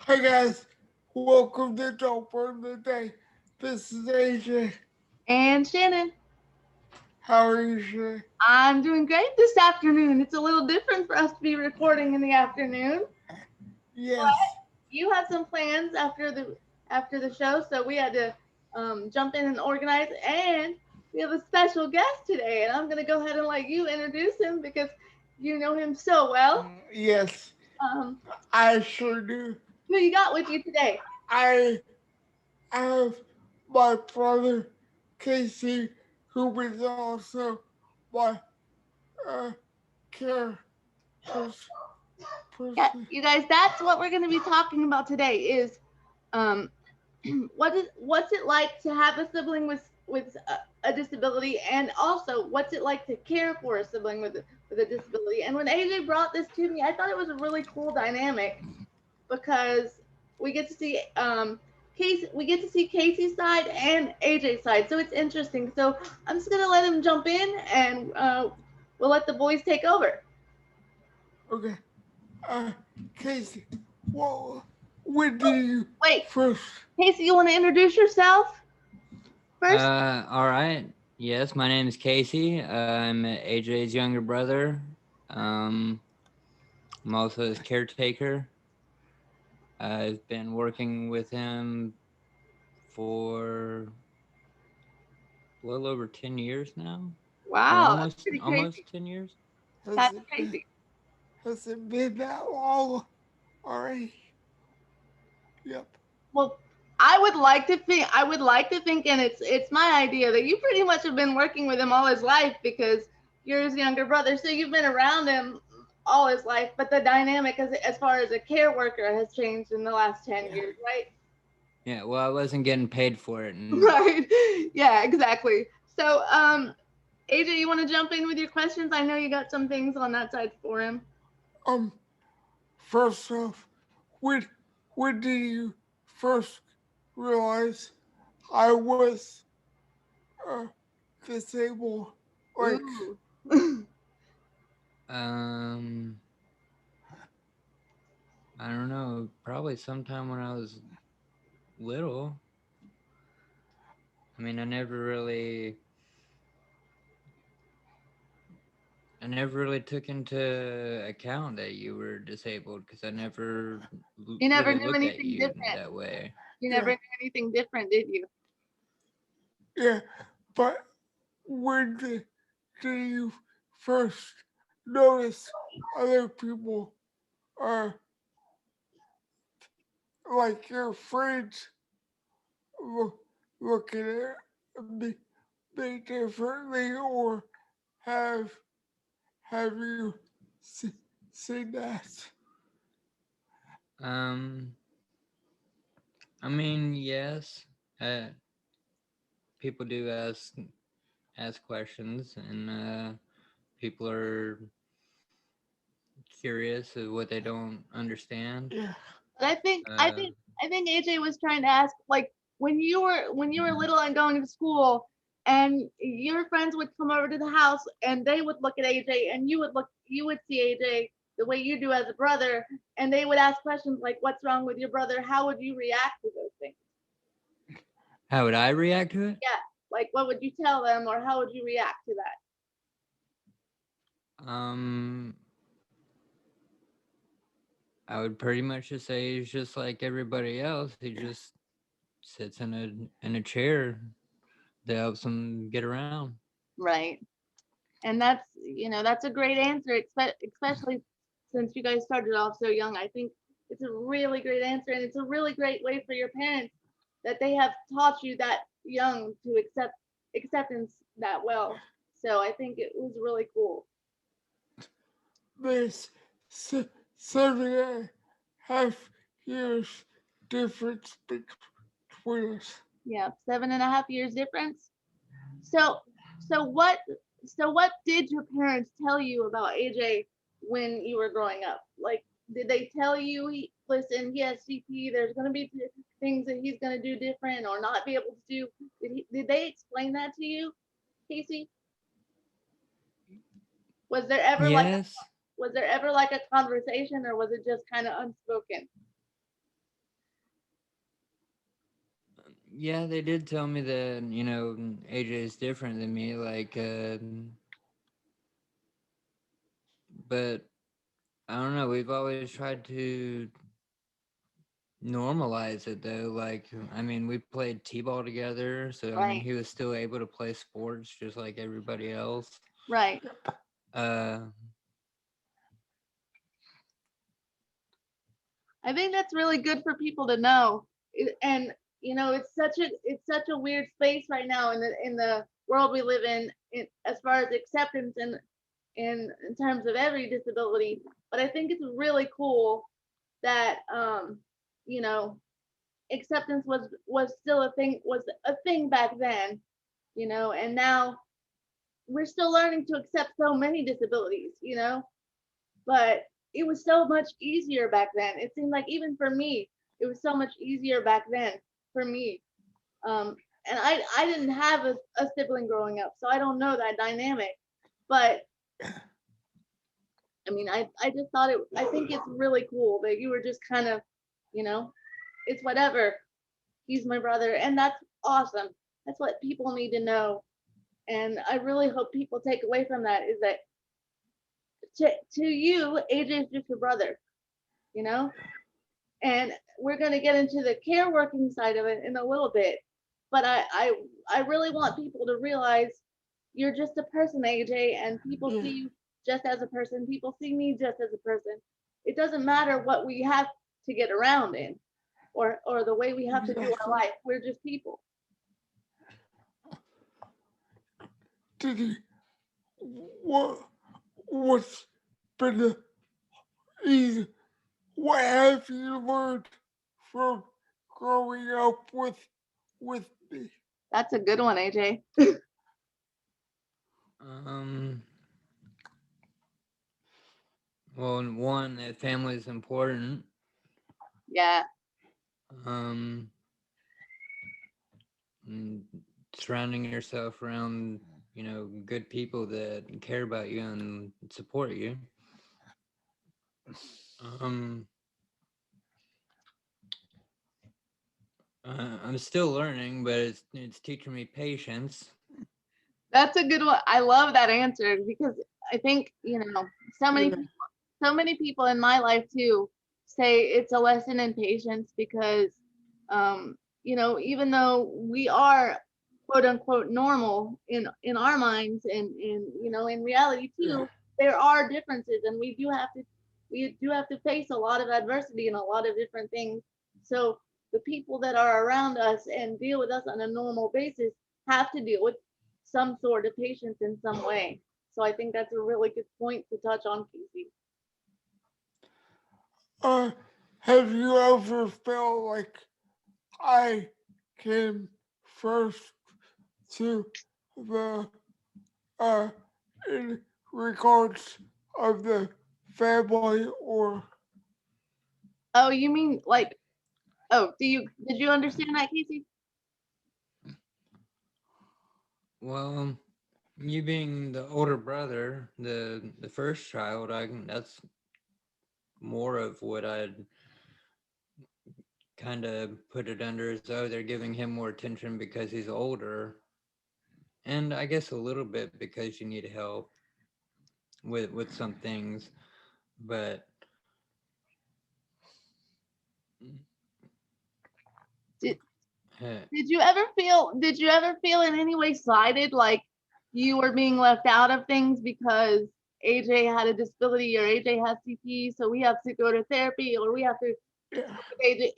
Hi guys, welcome to Dope for the Day. This is AJ. And Shannon, How are you today? I'm doing great this afternoon. It's a little different for us to be recording in the afternoon. Yes. You had some plans after the show, so we had to jump in and organize. And we have a special guest today, and I'm gonna go ahead and let you introduce him because you know him so well. Yes, Um, I sure do. who you got with you today? I have my brother Casey, who is also my uh, care pers- Yeah, person. you guys, that's what we're gonna be talking about today. Is um, what's it like to have a sibling with a disability, and also what's it like to care for a sibling with a disability. And when AJ brought this to me, I thought it was a really cool dynamic because we get to see Casey's side and AJ's side, so it's interesting. So I'm just gonna let him jump in, and we'll let the boys take over. Okay, uh, Casey, well, when did you Wait, first? Casey, you want to introduce yourself first? All right. Yes, my name is Casey. I'm AJ's younger brother. Um, I'm also his caretaker. I've been working with him for a little over 10 years now, or Wow, that's pretty crazy. almost 10 years. Has That's it been, crazy. has it been that long already? Yep. Well, I would like to think, and it's my idea that you pretty much have been working with him all his life because you're his younger brother, so you've been around him all his life. But the dynamic as far as a care worker has changed in the last 10 years, right? Yeah, well, I wasn't getting paid for it, and Right. Yeah, exactly. So, AJ, you want to jump in with your questions? I know you got some things on that side for him. Um, First off, when did you first realize I was uh, disabled? Like, Ooh. um, I don't know, probably sometime when I was little. I mean, I never really took into account that you were disabled because I never You never really knew looked at anything you different. that way. You never yeah, knew anything different, did you? yeah. But did you first notice other people are like your friends look, looking at me differently, or have have you seen that? Um, I mean, yes, uh, people do ask questions, and people are curious of what they don't understand. Yeah, But I think I Uh, think I think AJ was trying to ask, like, when you were little and going to school, and your friends would come over to the house and they would look at AJ, and you would see AJ the way you do as a brother, and they would ask questions like, what's wrong with your brother? How would you react to those things? how would I react to it? Yeah, like, what would you tell them, or how would you react to that? Um, I would pretty much just say he's just like everybody else. He just sits in a chair that helps him get around. Right. And that's a great answer, especially since you guys started off so young. I think it's a really great answer, and it's a really great way for your parents that they have taught you that young to acceptance that well. So I think it was really cool. there's 7.5 years difference between us. Yeah, 7.5 years difference. So so what so what did your parents tell you about AJ when you were growing up? Like, did they tell you, listen, he has CP, there's going to be things that he's going to do different or not be able to do? Did they explain that to you, Casey? Was there ever like Yes. was there ever like a conversation, or was it just kind of unspoken? Yeah, they did tell me that, AJ is different than me. But I don't know. We've always tried to normalize it though. I mean, we played t-ball together, so I mean, Right, he was still able to play sports just like everybody else. right. Uh, I think that's really good for people to know. And it's such a weird space right now in the world we live in as far as acceptance and in terms of every disability. But I think it's really cool that you know acceptance was a thing back then, and now we're still learning to accept so many disabilities. But it was so much easier back then. It seemed like even for me, it was so much easier back then for me. Um, and I didn't have a sibling growing up, so I don't know that dynamic. But I mean, I just thought I think it's really cool that you were just kind of, you know, it's whatever. He's my brother, and that's awesome. That's what people need to know. And I really hope people take away from that is that to you, AJ is just your brother, you know? And we're going to get into the care working side of it in a little bit. But I really want people to realize you're just a person, AJ, and people Yeah. see you just as a person. People see me just as a person. It doesn't matter what we have to get around in or the way we have to do our Exactly. life. We're just people. Did he? What? What's been the easy? What have you learned from growing up with me? That's a good one, AJ. um, well, one, that family is important. Yeah, Um, and surrounding yourself around, good people that care about you and support you. Um, I'm still learning, but it's teaching me patience. that's a good one. I love that answer because I think, so many Yeah. so many people in my life too say it's a lesson in patience because even though we are quote unquote normal in our minds and in reality Yeah. too, there are differences and we do have to face a lot of adversity and a lot of different things. So the people that are around us and deal with us on a normal basis have to deal with some sort of patience in some way. So I think that's a really good point to touch on, Casey. Uh, have you ever felt like I came first to the uh in regards of the family or Oh, you mean like, oh, did you understand that, Casey? Well, you being the older brother, the first child, that's more of what I'd kind of put it under as though they're giving him more attention because he's older, and I guess a little bit because you need help with some things, but Did uh, did you ever feel in any way slighted, like you were being left out of things because AJ had a disability or AJ has CP, so we have to go to therapy or we have to yeah.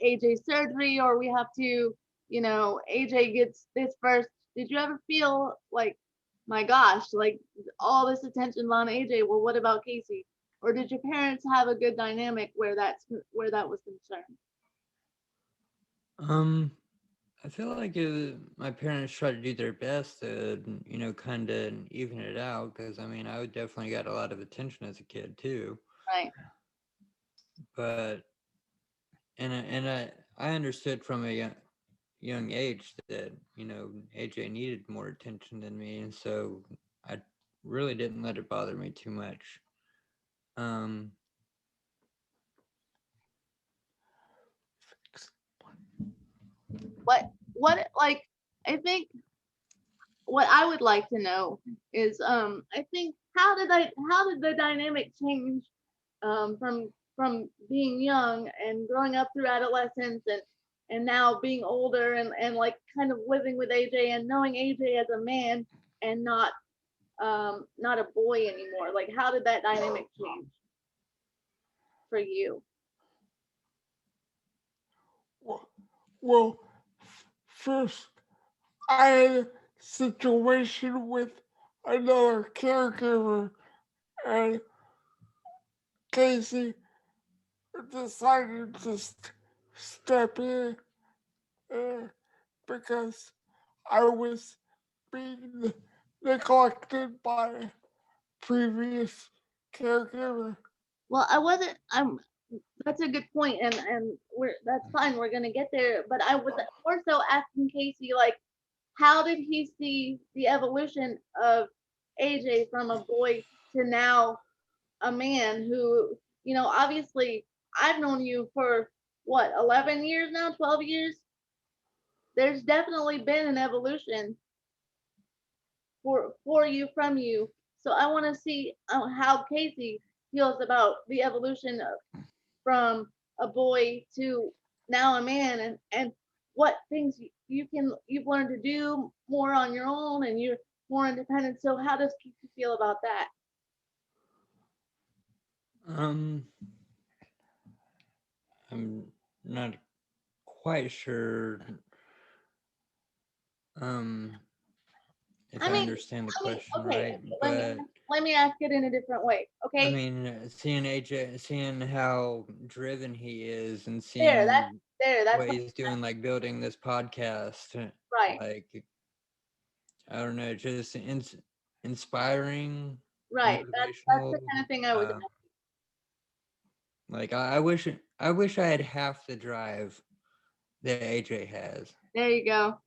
AJ surgery or we have to, AJ gets this first. Did you ever feel like, my gosh, like all this attention on AJ? Well, what about Casey? Or did your parents have a good dynamic where that was concerned? um I feel like my parents try to do their best to, kind of even it out. Because I mean, I definitely got a lot of attention as a kid too. Right. But I understood from a young age that AJ needed more attention than me, and so I really didn't let it bother me too much. Um, What? what like I think what I would like to know is I think how did the dynamic change from being young and growing up through adolescence and now being older and like kind of living with AJ and knowing AJ as a man and not a boy anymore. Like how did that dynamic change for you? Well, well, first, I had a situation with another caregiver, and Casey decided to step in uh, because I was being neglected by a previous caregiver. Well, I wasn't. That's a good point, and we're that's fine. We're gonna get there. But I was more so asking Casey, like, how did he see the evolution of AJ from a boy to now a man who, obviously I've known you for what, 11 years now, 12 years. There's definitely been an evolution for you from you. So I want to see how Casey feels about the evolution from a boy to now a man and what things you've learned to do more on your own and you're more independent. So how does Casey feel about that? Um, I'm not quite sure um if I I mean, understand the question okay, right, let me but let me ask it in a different way. I Okay, mean, seeing AJ, seeing how driven he is, and there, that's seeing there, that's what he's doing, like building this podcast, right, like I don't know, just inspiring, right. That's motivational. the kind of thing I was. Uh, like I wish I had half the drive that AJ has. There you go.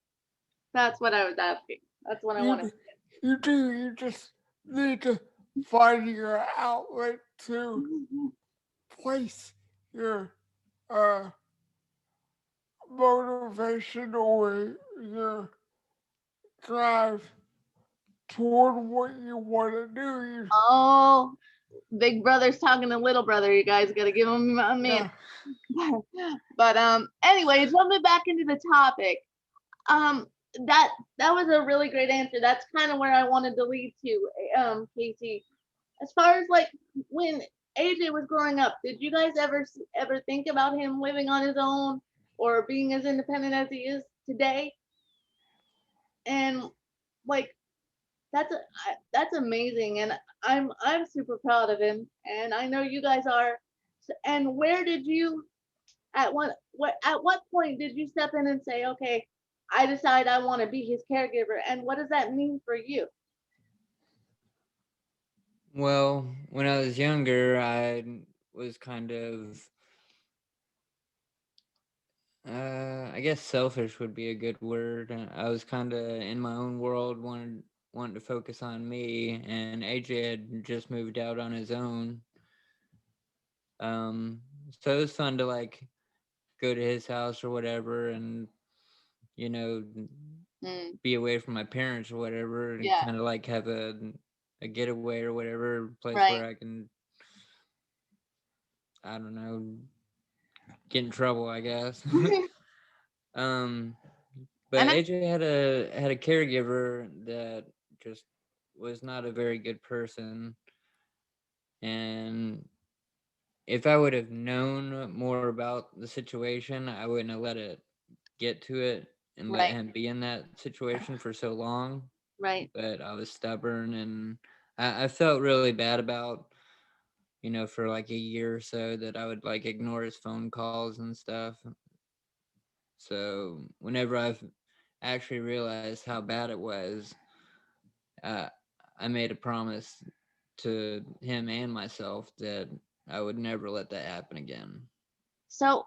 That's what I was asking. That's what I wanted. You, you do, you just need to find your outlet to place your uh, motivation or your drive toward what you want to do. Oh, big brother's talking to little brother. You guys got to give him a minute. Yeah, But anyway, jumping back into the topic, um, that that was a really great answer. That's kind of where I wanted to lead to, Casey. As far as like when AJ was growing up, did you guys ever think about him living on his own or being as independent as he is today? And like that's amazing, and I'm super proud of him, and I know you guys are. And where did you at what point did you step in and say, okay, I decide I want to be his caregiver, and what does that mean for you? Well, when I was younger, I was kind of, I guess selfish would be a good word. I was kind of in my own world, wanted to focus on me, and AJ had just moved out on his own. So it was fun to like go to his house or whatever, and you know, Mm, be away from my parents or whatever, and yeah, kind of like have a getaway or whatever place right. where I can, I don't know, get in trouble, I guess. um, but And I, AJ had a caregiver that just was not a very good person, and if I would have known more about the situation, I wouldn't have let it get to it and let right, him be in that situation for so long. right. But I was stubborn, and I felt really bad about, for like a year or so that I would like ignore his phone calls and stuff. So whenever I've actually realized how bad it was, uh, I made a promise to him and myself that I would never let that happen again. So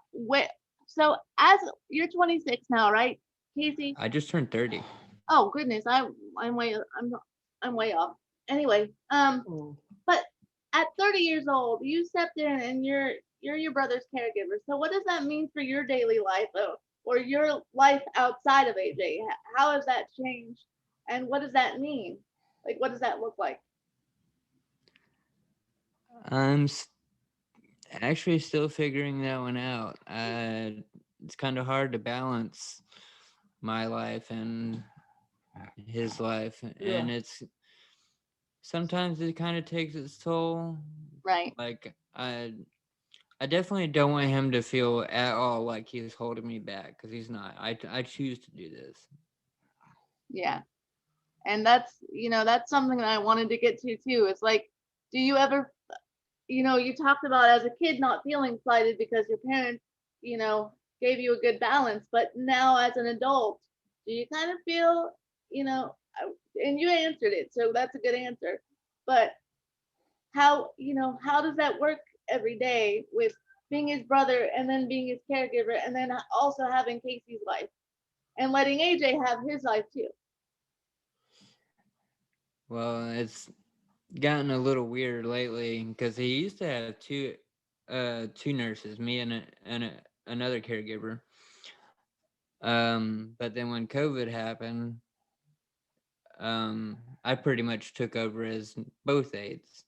so as you're 26 now, right, Casey? I just turned 30. Oh goodness, I'm way off. Anyway, oh, but at 30 years old, you stepped in and you're your brother's caregiver. So what does that mean for your daily life? or your life outside of AJ? How has that changed? And what does that mean? Like, what does that look like? I'm actually still figuring that one out. It's kind of hard to balance my life and his life, Yeah. and it's sometimes it kind of takes its toll. Right. Like I definitely don't want him to feel at all like he's holding me back, because he's not. I choose to do this. Yeah. And that's something that I wanted to get to too. It's like, do you ever, you talked about as a kid not feeling slighted because your parents, gave you a good balance, but now as an adult, do you kind of feel, and you answered it, so that's a good answer. But how does that work every day with being his brother and then being his caregiver and then also having Casey's life and letting AJ have his life too? Well, it's gotten a little weird lately, because he used to have two nurses, me and another caregiver. But then when COVID happened, I pretty much took over as both aides,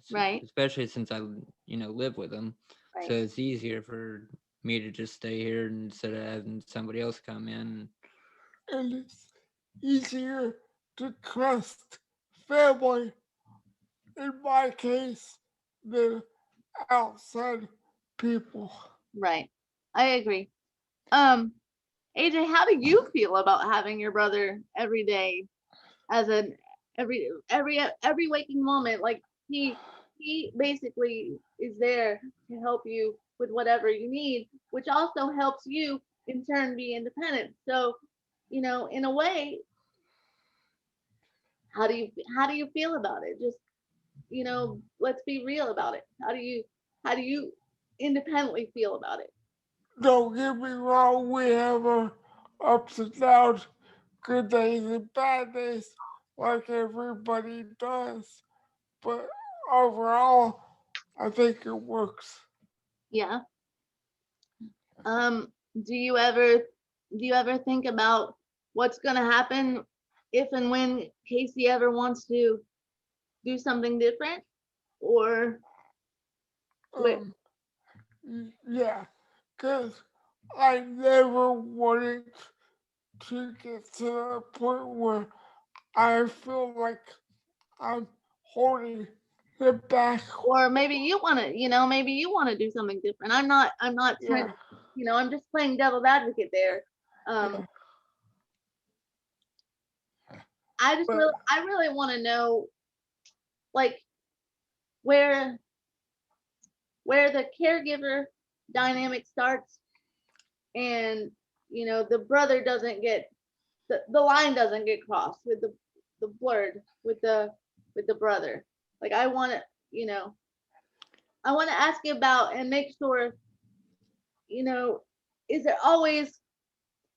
Right. especially since I live with them. So Right. it's easier for me to just stay here instead of having somebody else come in. And it's easier to trust family in my case than outside people. Right. I agree. Um, AJ, how do you feel about having your brother every day as an every waking moment? Like he basically is there to help you with whatever you need, which also helps you in turn be independent. So, in a way, how do you feel about it? Just, let's be real about it. How do you independently feel about it? Don't get me wrong, we have our ups and downs, good days and bad days, like everybody does. But overall, I think it works. Yeah. Um, do you ever think about what's gonna happen if and when Casey ever wants to do something different? Or where Um, yeah, because I never wanted to get to the point where I feel like I'm holding him back. or maybe you wanna, do something different. I'm not trying Yeah, to, I'm just playing devil's advocate there. Um, yeah. But I really wanna know, like, where the caregiver dynamic starts, and the brother doesn't get, the line doesn't get crossed with the blurred with the brother. Like, you know I want to ask you about and make sure, you know is there always,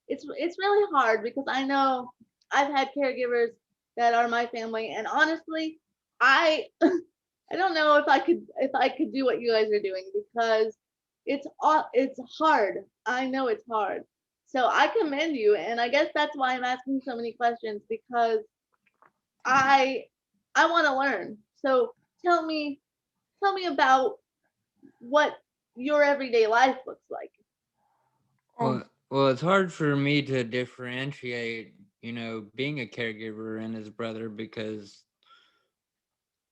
it's really hard because I know I've had caregivers that are my family, and honestly, I I don't know if I could do what you guys are doing, because it's hard. I know it's hard. So I commend you, and I guess that's why I'm asking so many questions, because I I want to learn. So tell me tell me about what your everyday life looks like. um, Well, it's hard for me to differentiate, being a caregiver and his brother, because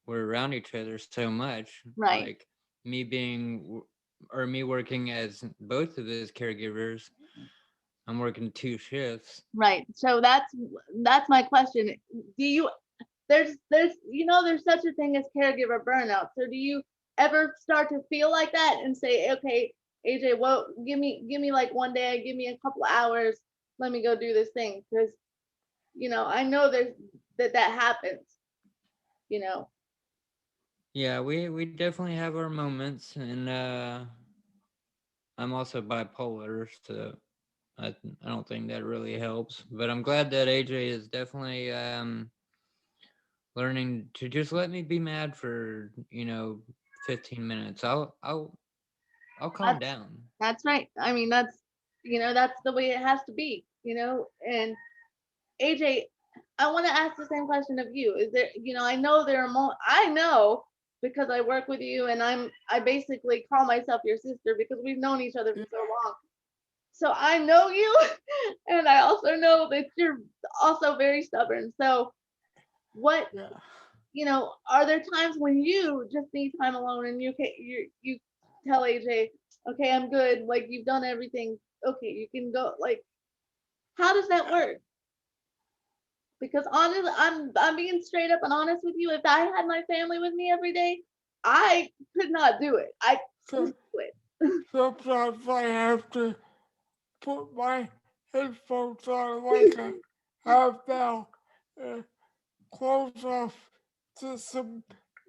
we're around each other so much. Right. Like me me working as both of his caregivers, I'm working two shifts. Right. So that's my question. Do you there's such a thing as caregiver burnout. So do you ever start to feel like that and say, okay, AJ, well, give me like one day, give me a couple hours, let me go do this thing, because I know that happens. You know. Yeah, we definitely have our moments, and I'm also bipolar, so I don't think that really helps. But I'm glad that AJ is definitely learning to just let me be mad for 15 minutes. I'll calm That's down. that's right. I mean, that's That's the way it has to be. And AJ, I want to ask the same question of you. Is there, I know there are I know because I work with you and I basically call myself your sister because we've known each other for so long. So I know you and I also know that you're also very stubborn. So what, Yeah. are there times when you just need time alone and you tell AJ, okay, I'm good. Like you've done everything. Okay, you can go. Like, how does that work? Because honestly, I'm being straight up and honest with you. If I had my family with me every day, I could not do it. I So couldn't do it. sometimes I have to put my headphones on like I have now and close off to some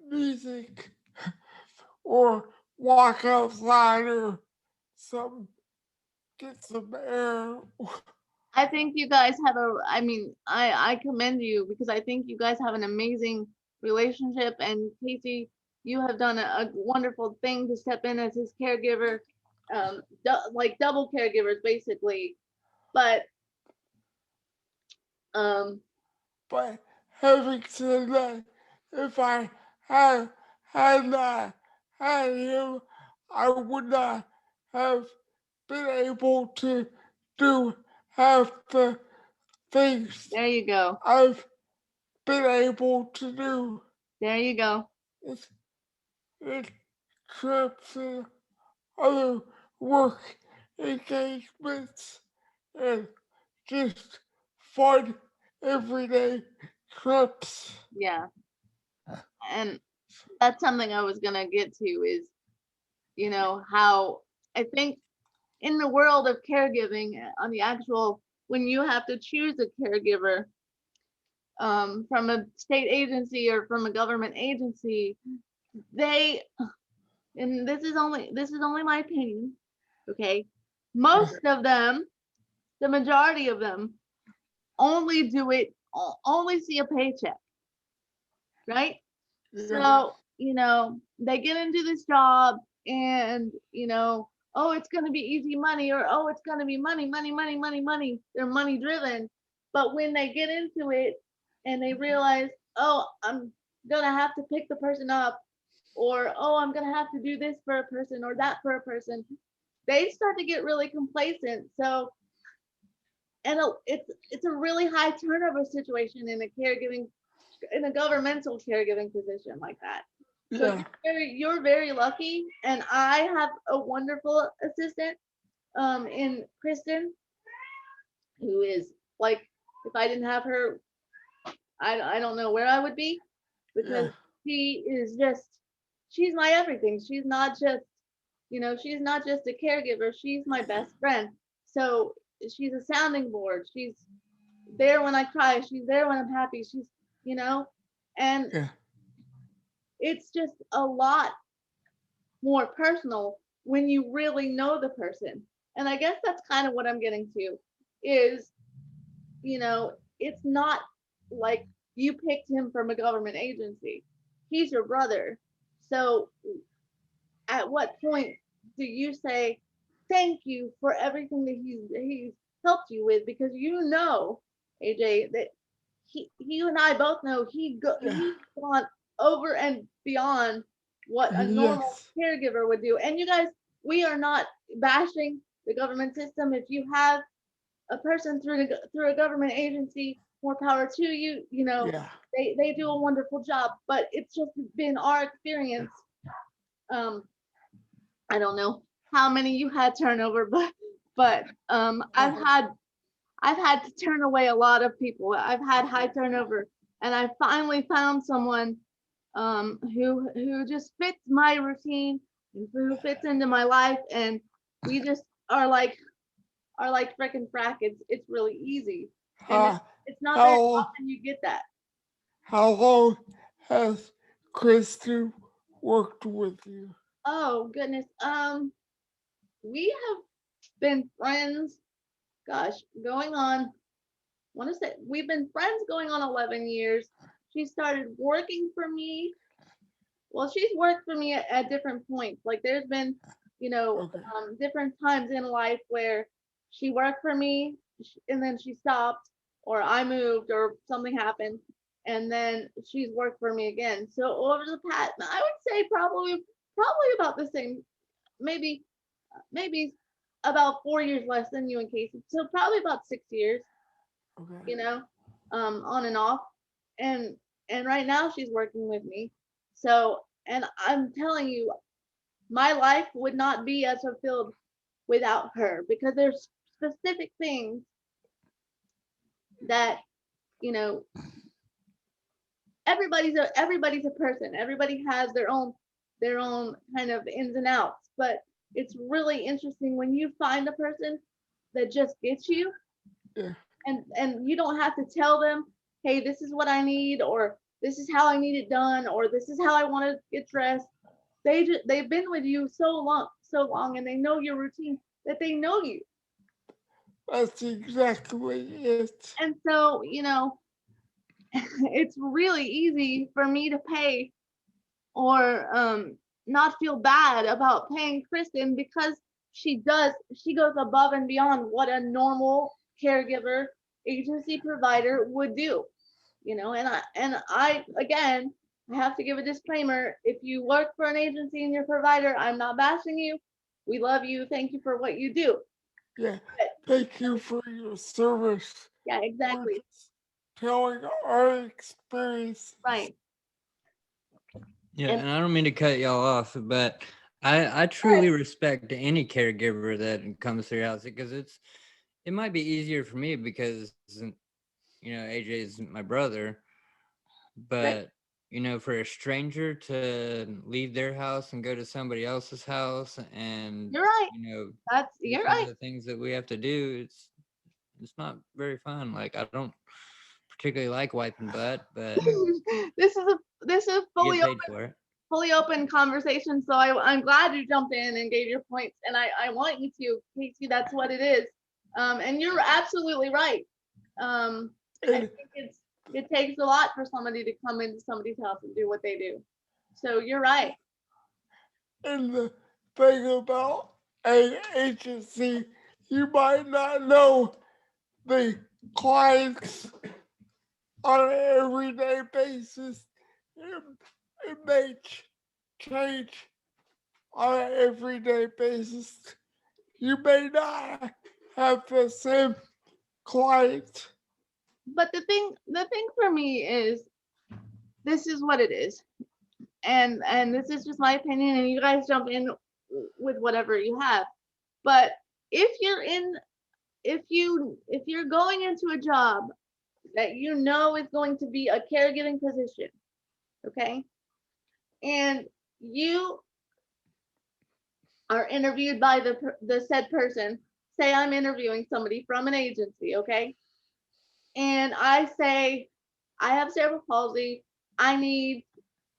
music or walk outside or some get some air. I think you guys have I mean, I commend you because I think you guys have an amazing relationship. And Casey, you have done a wonderful thing to step in as his caregiver, like double caregivers basically. But um, But having said that, if I had not had him, I would not have been able to do half the things there you go. I've been able to do. There you go. It's, it trips and other work engagements and just fun everyday trips. Yeah. And that's something I was gonna get to is, how I think in the world of caregiving, on the actual when you have to choose a caregiver, from a state agency or from a government agency, they and this is only my opinion, okay? Most of them, the majority of them, only do it, only see a paycheck, right? Yeah, So, they get into this job and, oh, it's going to be easy money, or oh, it's going to be money, money, money, money, money. They're money driven. But when they get into it and they realize, oh, I'm going to have to pick the person up, or oh, I'm going to have to do this for a person or that for a person, they start to get really complacent. So, and it's a really high turnover situation in a governmental caregiving position like that. So yeah, you're very lucky, and I have a wonderful assistant, in Kristen, who is like, if I didn't have her, I don't know where I would be, yeah, because she is just she's my everything. She's not just a caregiver. She's my best friend. So she's a sounding board. She's there when I cry. She's there when I'm happy. You know, and yeah, it's just a lot more personal when you really know the person. And I guess that's kind of what I'm getting to is, it's not like you picked him from a government agency. He's your brother. So at what point do you say thank you for everything that he's helped you with? Because AJ, that you and I both know yeah, he's gone over and beyond what a normal yes, caregiver would do. And you guys, we are not bashing the government system. If you have a person through a government agency, more power to you. yeah, They do a wonderful job. But it's just been our experience. Um, I don't know how many you had turnover, but I've had to turn away a lot of people. I've had high turnover, and I finally found someone, who just fits my routine and who fits into my life, and we just are like freaking frack. It's really easy, and uh, it's not very how, often you get that. how long has Kristen worked with you? Oh goodness. We have been friends. Gosh, going on. Want to say we've been friends going on 11 years. She started working for me. Well, she's worked for me at different points. Like there's been, Okay, different times in life where she worked for me, and then she stopped, or I moved, or something happened, and then she's worked for me again. So over the past, I would say probably about the same, maybe maybe about 4 years less than you and Casey. So probably about 6 years, Okay. you know, on and off. And right now she's working with me. So, and I'm telling you, my life would not be as fulfilled without her, because there's specific things that, you know, everybody's a person. Everybody has their own kind of ins and outs, but it's really interesting when you find a person that just gets you, Yeah. and you don't have to tell them, hey, this is what I need, or this is how I need it done, or this is how I want to get dressed. They've been with you so long, and they know your routine, that they know you. That's exactly it. And so, it's really easy for me to pay, or not feel bad about paying Kristen, because she goes above and beyond what a normal caregiver agency provider would do. And I again, I have to give a disclaimer: if you work for an agency and you're a provider, I'm not bashing you. We love you. Thank you for what you do. Yeah. But Thank you for your service. yeah, We're exactly. just telling our experiences. Right. Yeah, And and I don't mean to cut y'all off, but I right, truly respect any caregiver that comes through your house, because it might be easier for me because AJ is my brother, right. but for a stranger to leave their house and go to somebody else's house and You're right. do You're some of right. the things that we have to do, it's not very fun. Like, I don't particularly like wiping butt, but This is I get paid for it. fully open conversation. So I'm glad you jumped in and gave your points, and I want you to, Casey. That's what it is. And you're absolutely right. I And, think it takes a lot for somebody to come into somebody's house and do what they do. So you're right. and the thing about an agency, you might not know the clients on an everyday basis. It, it may change on an everyday basis. You may not have the same client. But the thing for me is, this is what it is, and this is just my opinion, and you guys jump in with whatever you have. But if you're in if you're going into a job that you know is going to be a caregiving position, okay, and you are interviewed by the said person, say I'm interviewing somebody from an agency, okay, and I say, I have cerebral palsy, I need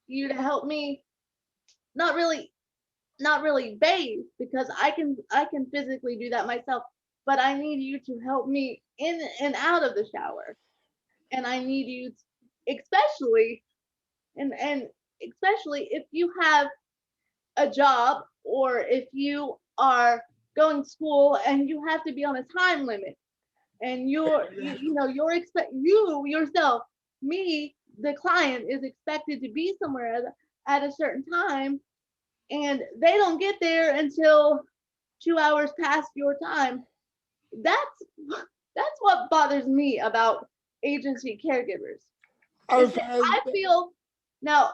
you to help me, not really bathe, because I can physically do that myself, but I need you to help me in and out of the shower, and I need you to, especially, and especially if you have a job, or if you are going to school and you have to be on a time limit, and you're you yourself, me, the client, is expected to be somewhere at a certain time, and they don't get there until 2 hours past your time. That's what bothers me about agency caregivers, is I've that had I feel, now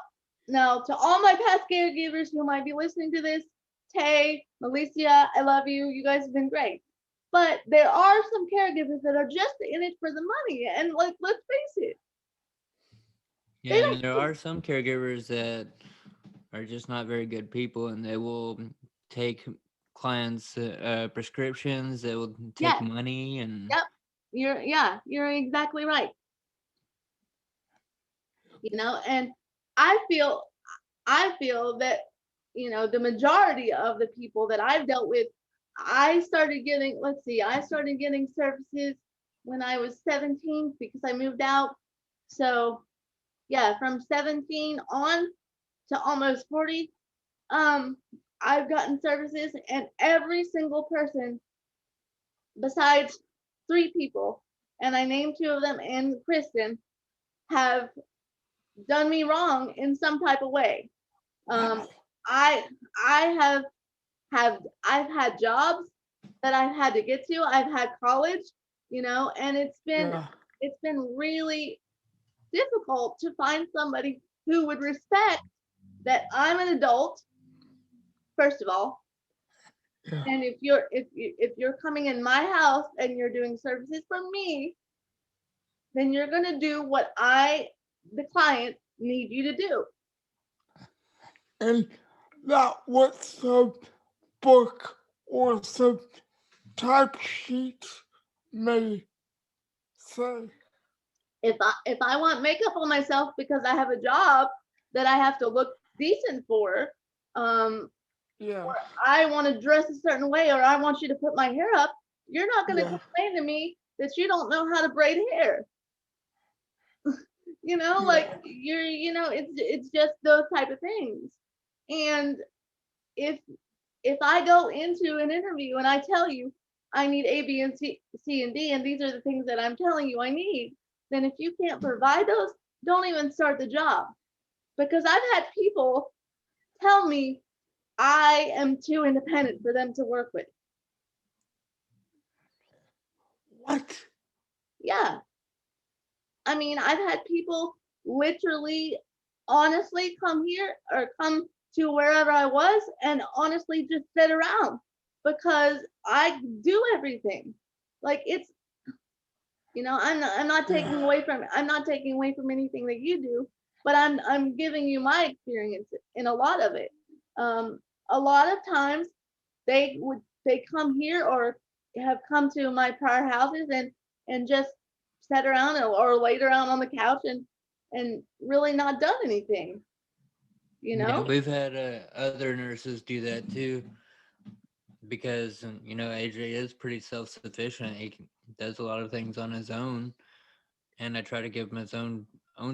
to all my past caregivers who might be listening to this, Tay, Alicia, I love you. You guys have been great. But there are some caregivers that are just in it for the money. And, like, let's face it, they Yeah, don't. and there are some caregivers that are just not very good people, and they will take clients' prescriptions. They will take Yes, money, and yep. You're exactly right. And I feel I feel that, the majority of the people that I've dealt with, I started getting services when I was 17, because I moved out. So yeah, from 17 on to almost 40, um, I've gotten services, and every single person besides 3 people, and I named 2 of them and Kristen, have done me wrong in some type of way. Um, Wow. I I have I've had jobs that I've had to get to. I've had college, and Yeah. it's been really difficult to find somebody who would respect that I'm an adult, first of all. Yeah. And if you're coming in my house and you're doing services from me, then you're gonna do what the client, need you to do. And that what some book or some type sheet may say. If I want makeup on myself because I have a job that I have to look decent for, um, Yeah. I want to dress a certain way, or I want you to put my hair up, you're not gonna Yeah. complain to me that you don't know how to braid hair. Like Yeah. it's just those type of things. And if if I go into an interview and I tell you I need A, B, and C and D, and these are the things that I'm telling you I need, then if you can't provide those, don't even start the job. Because I've had people tell me I am too independent for them to work with. What? Yeah. I mean, I've had people literally, honestly come here or come to wherever I was and honestly just sit around because I do everything. Like Yeah. I'm not taking away from anything that you do, but I'm giving you my experience in a lot of it. Um, a lot of times they come here or have come to my prior houses and just sat around or laid around on the couch and really not done anything, you Yeah, know? we've had other nurses do that too because AJ is pretty self-sufficient. Does a lot of things on his own, and I try to give him his own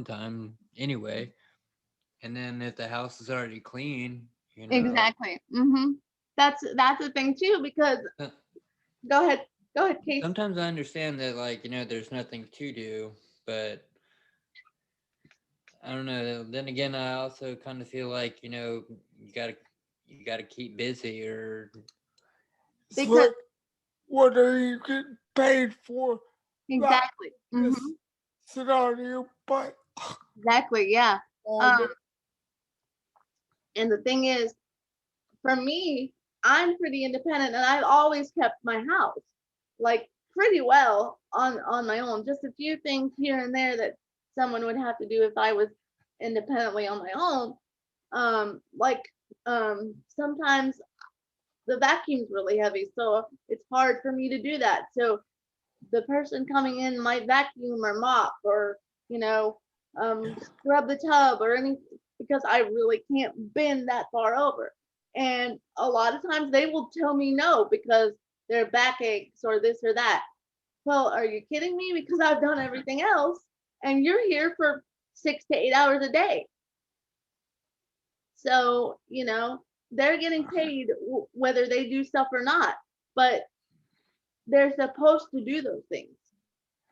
time anyway. And then if the house is already clean, Exactly. That's the thing too, because uh, go ahead, Case. sometimes I understand that there's nothing to do, but I don't know. Then again, I also kind of feel like you gotta keep busy or It's Because like, what are you getting paid for? Not exactly. just sit on your butt Exactly. Yeah. all Um, day. and the thing is, for me, I'm pretty independent and I've always kept my house like pretty well on my own. Just a few things here and there that someone would have to do if I was independently on my own. Like sometimes the vacuum's really heavy, so it's hard for me to do that. So the person coming in might vacuum or mop or you know scrub the tub or anything because I really can't bend that far over. And a lot of times they will tell me no because their back aches or this or that. Well, are you kidding me? Because I've done everything else and you're here for 6 to 8 hours a day. So, they're getting paid whether they do stuff or not, but they're supposed to do those things.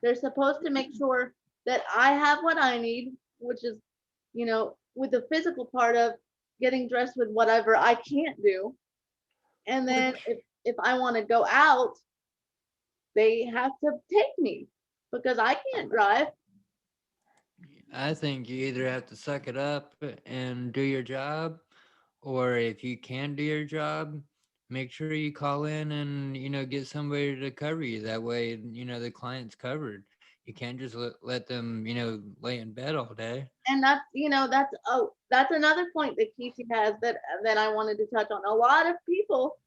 They're supposed to make sure that I have what I need, which is, with the physical part of getting dressed with whatever I can't do. And then Which, if I want to go out, they have to take me because I can't drive. I think you either have to suck it up and do your job, or if you can do your job, make sure you call in and get somebody to cover you. That way, the client's covered. You can't just let them lay in bed all day. And that's another point that Casey has that I wanted to touch on. A lot of people,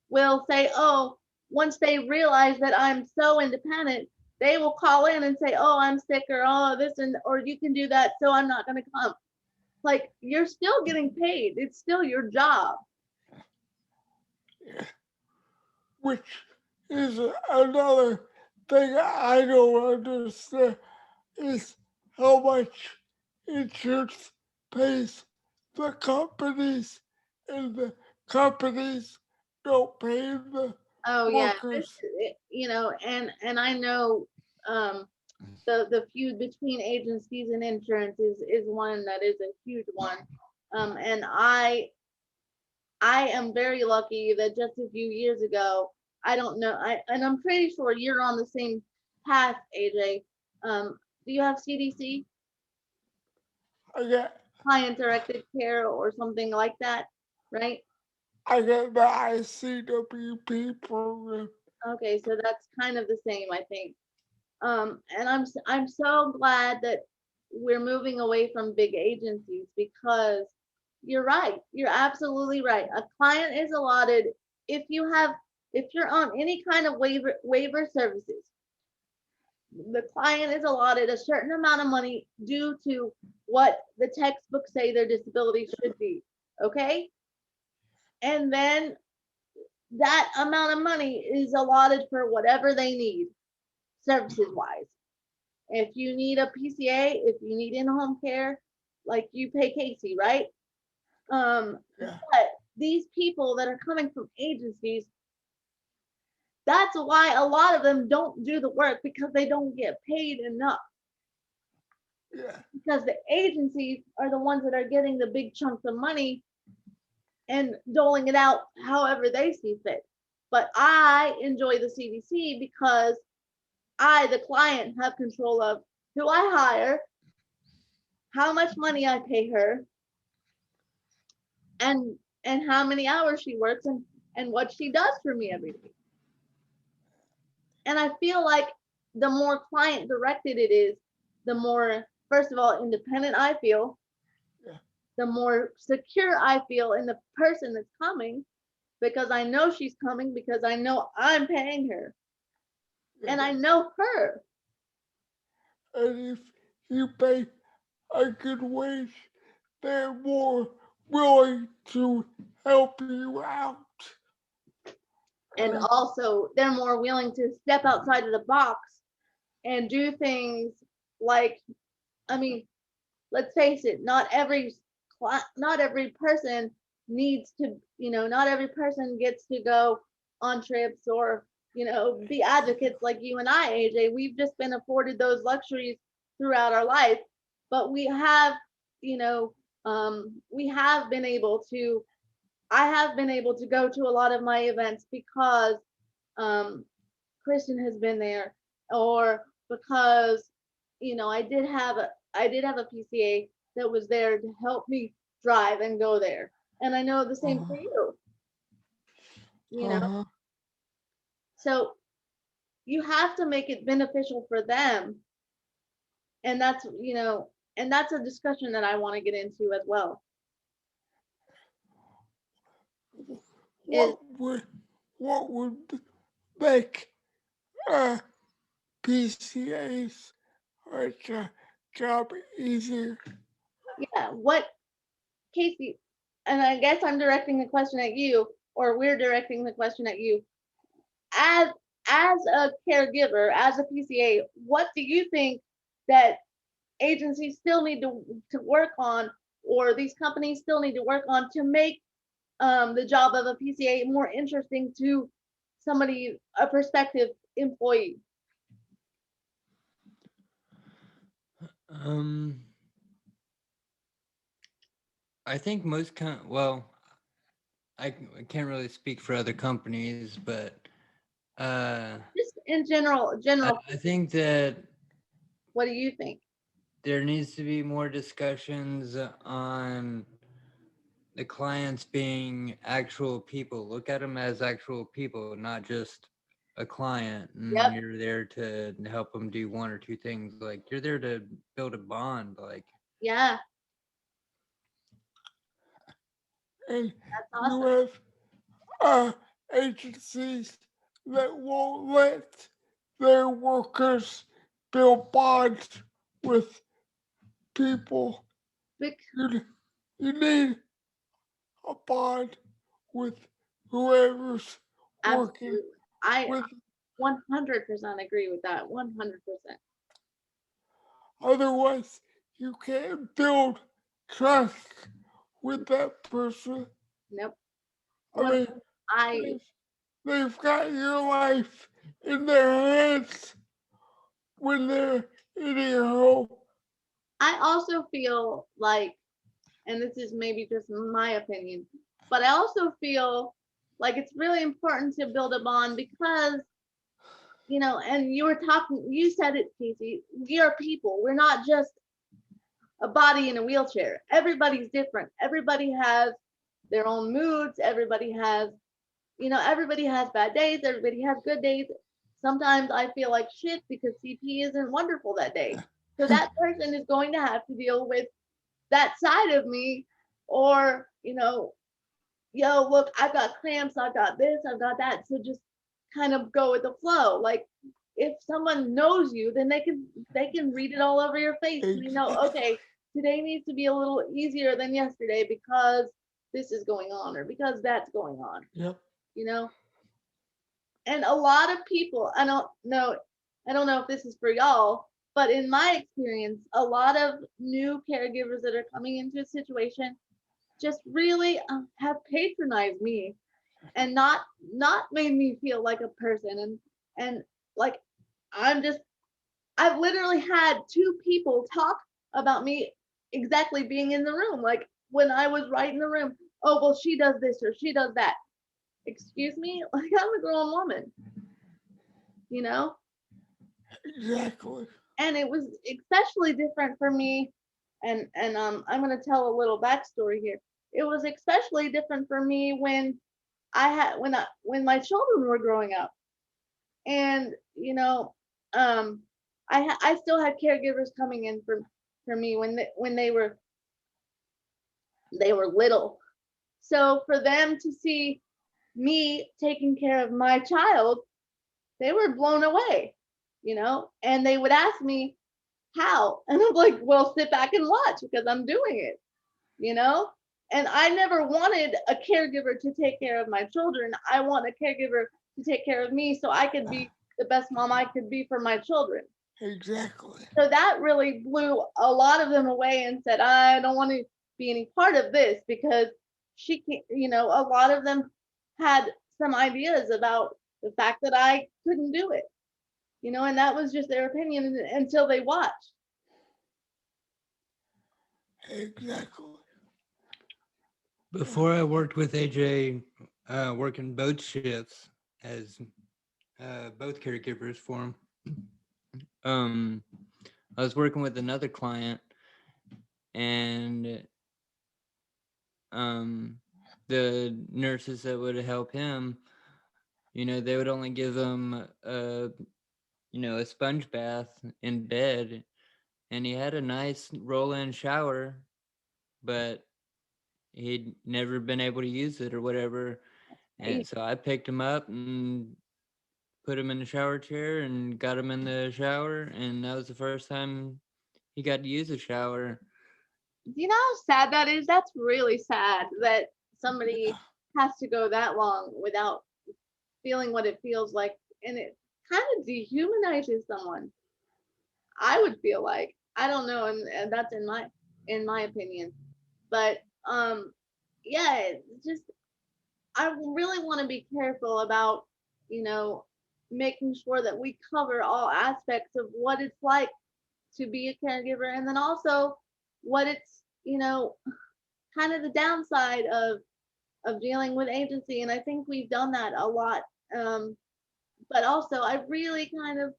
will say, oh, once they realize that I'm so independent, they will call in and say, oh, I'm sick or oh this and or you can do that, so I'm not gonna come. Like you're still getting paid. It's still your job. which is another thing I don't understand is how much insurance pays the companies and the companies don't pay the Oh yeah, workers. and I know um the feud between agencies and insurance is one that is a huge one. And I am very lucky that just a few years ago, I don't know, and I'm pretty sure you're on the same path, AJ. Do you have CDC, I got client directed care, or something like that, right? I got the ICWP program. Okay, so that's kind of the same, I think. And I'm so glad that we're moving away from big agencies because you're right. You're absolutely right. A client is allotted if you have if you're on any kind of waiver services, the client is allotted a certain amount of money due to what the textbooks say their disability should be. Okay? And then that amount of money is allotted for whatever they need services wise. If you need a PCA, if you need in-home care, like you pay Casey, right? Yeah, But these people that are coming from agencies, that's why a lot of them don't do the work because they don't get paid enough. yeah, Because the agencies are the ones that are getting the big chunks of money and doling it out however they see fit. But I enjoy the CDC because I, the client, have control of who I hire, how much money I pay her, and how many hours she works and what she does for me every day. And I feel like the more client directed it is, the more, first of all, independent I feel, yeah, the more secure I feel in the person that's coming because I know she's coming because I know I'm paying her yeah. and I know her. And if you pay a good wage, they're more willing to help you out. And And also, they're more willing to step outside of the box and do things like, I mean, let's face it, not every person needs to, not every person gets to go on trips or, be advocates like you and I, AJ. We've just been afforded those luxuries throughout our life, but you know, we have been able to, I have been able to go to a lot of my events because um, Christian has been there, or because I did have a PCA that was there to help me drive and go there, and I know the same for uh, you. You know, uh, so you have to make it beneficial for them, and that's a discussion that I want to get into as well. Is what would what would make uh, PCA's like job easier? Yeah, what Casey, and I guess I'm directing the question at you, or we're directing the question at you. As as a caregiver, as a PCA, what do you think that agencies still need to work on, or these companies still need to work on to make the job of a PCA more interesting to somebody, a prospective employee? Um, I think well, I can't really speak for other companies, but uh, Just in general, I think that what do you think? there needs to be more discussions on the clients being actual people. Look at them as actual people, not just a client, and Yep. you're there to help them do one or two things. Like you're there to build a bond. Like Yeah, And that's you awesome. have agencies that won't let their workers build bonds with people. Bec- You, you need a bond with whoever's working Absolutely. I with. 100% agree with that. 100%. Otherwise, you can't build trust with that person. Nope. I One, mean, I if they've got your life in their hands when they're in your home. I also feel like, and this is maybe just my opinion, but I also feel like it's really important to build a bond because, and you said it, Casey, we are people. We're not just a body in a wheelchair. Everybody's different. Everybody has their own moods. Everybody has bad days. Everybody has good days. Sometimes I feel like shit because CP isn't wonderful that day. So that person is going to have to deal with that side of me, or, yo, look, I've got cramps, I've got this, I've got that. So just kind of go with the flow. Like if someone knows you, then they can read it all over your face. They know, okay, today needs to be a little easier than yesterday because this is going on or because that's going on. Yep. And a lot of people, I don't know if this is for y'all, but in my experience, a lot of new caregivers that are coming into a situation just really have patronized me and not made me feel like a person, and like I've literally had two people talk about me exactly being in the room, like when I was right in the room. Oh, well, she does this or she does that. Excuse me, like I'm a grown woman, you know. Exactly. And it was especially different for me, and I'm going to tell a little backstory here. It was especially different for me when when my children were growing up, and I still had caregivers coming in for me when they were little. So for them to see me taking care of my child, they were blown away, and they would ask me how, and I'm like, well, sit back and watch because I'm doing it, you know. And I never wanted a caregiver to take care of my children. I want a caregiver to take care of me so I could be the best mom I could be for my children. Exactly. So that really blew a lot of them away and said, I don't want to be any part of this because she can't, a lot of them had some ideas about the fact that I couldn't do it, and that was just their opinion until they watched. Exactly. Before I worked with AJ, working both shifts as both caregivers for him, um, I was working with another client, and the nurses that would help him, they would only give him a sponge bath in bed, and he had a nice roll-in shower, but he'd never been able to use it or whatever. And so I picked him up and put him in the shower chair and got him in the shower, and that was the first time he got to use a shower. You know how sad that is? That's really sad that somebody has to go that long without feeling what it feels like, and it kind of dehumanizes someone. I would feel like, I don't know, and that's in my opinion. But yeah, it's just I really want to be careful about, you know, making sure that we cover all aspects of what it's like to be a caregiver, and then also what it's, kind of the downside of dealing with agency. And I think we've done that a lot. Um, but also, I really kind of,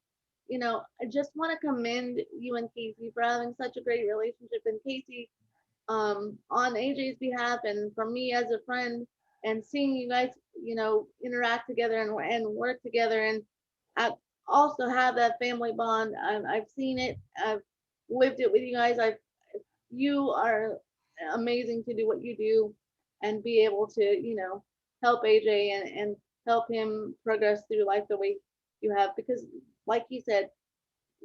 I just want to commend you and Casey for having such a great relationship. And Casey, on AJ's behalf, and from me as a friend, and seeing you guys, interact together and work together, and I also have that family bond. I've seen it. I've lived it with you guys. You are amazing to do what you do and be able to, help AJ and help him progress through life the way you have. Because, like you said,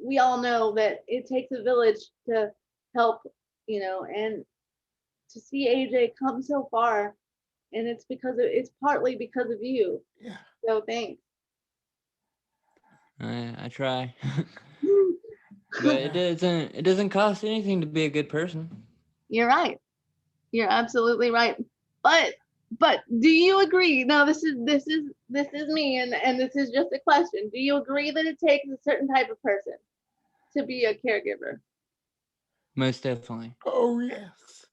we all know that it takes a village to help, and to see AJ come so far, and it's partly because of you. Yeah. So thanks. I try. But it doesn't cost anything to be a good person. You're right. You're absolutely right. But But do you agree? Now this is me, and this is just a question. Do you agree that it takes a certain type of person to be a caregiver? Most definitely. Oh, yes.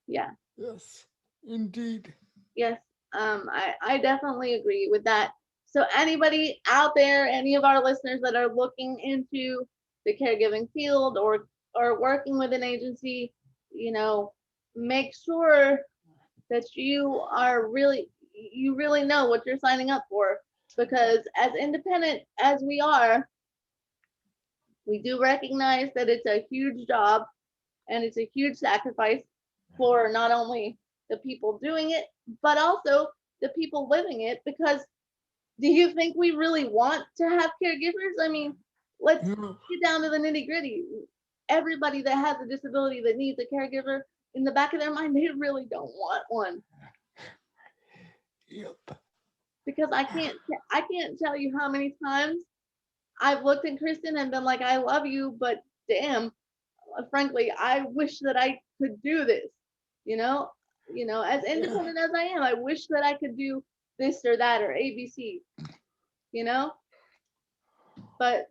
Yeah. Yes. Indeed. Yes. I definitely agree with that. So anybody out there, any of our listeners that are looking into the caregiving field or working with an agency, you know, make sure that you really know what you're signing up for, because as independent as we are, we do recognize that it's a huge job and it's a huge sacrifice for not only the people doing it but also the people living it. Because do you think we really want to have caregivers? I mean, let's No. get down to the nitty gritty. Everybody that has a disability that needs a caregiver, in the back of their mind, they really don't want one. Yep. Because I can't tell you how many times I've looked at Kristen and been like, I love you, but damn, frankly, I wish that I could do this. You know, as Yeah. independent as I am, I wish that I could do this or that or ABC. You know, but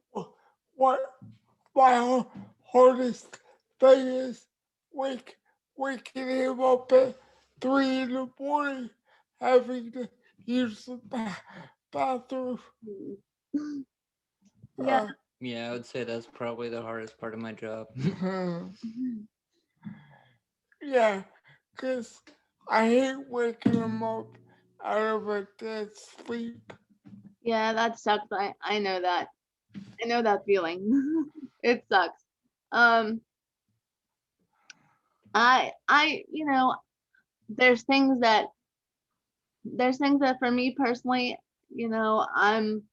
What my hardest thing is wake waking him up at 3 in the morning, having to use the bathroom. yeah, Uh, Yeah, I would say that's probably the hardest part of my job. yeah, cause I hate waking him up out of a dead sleep. yeah, that sucks. I know that. I know that feeling. It sucks. Um, you know, there's things that for me personally, you know, I'm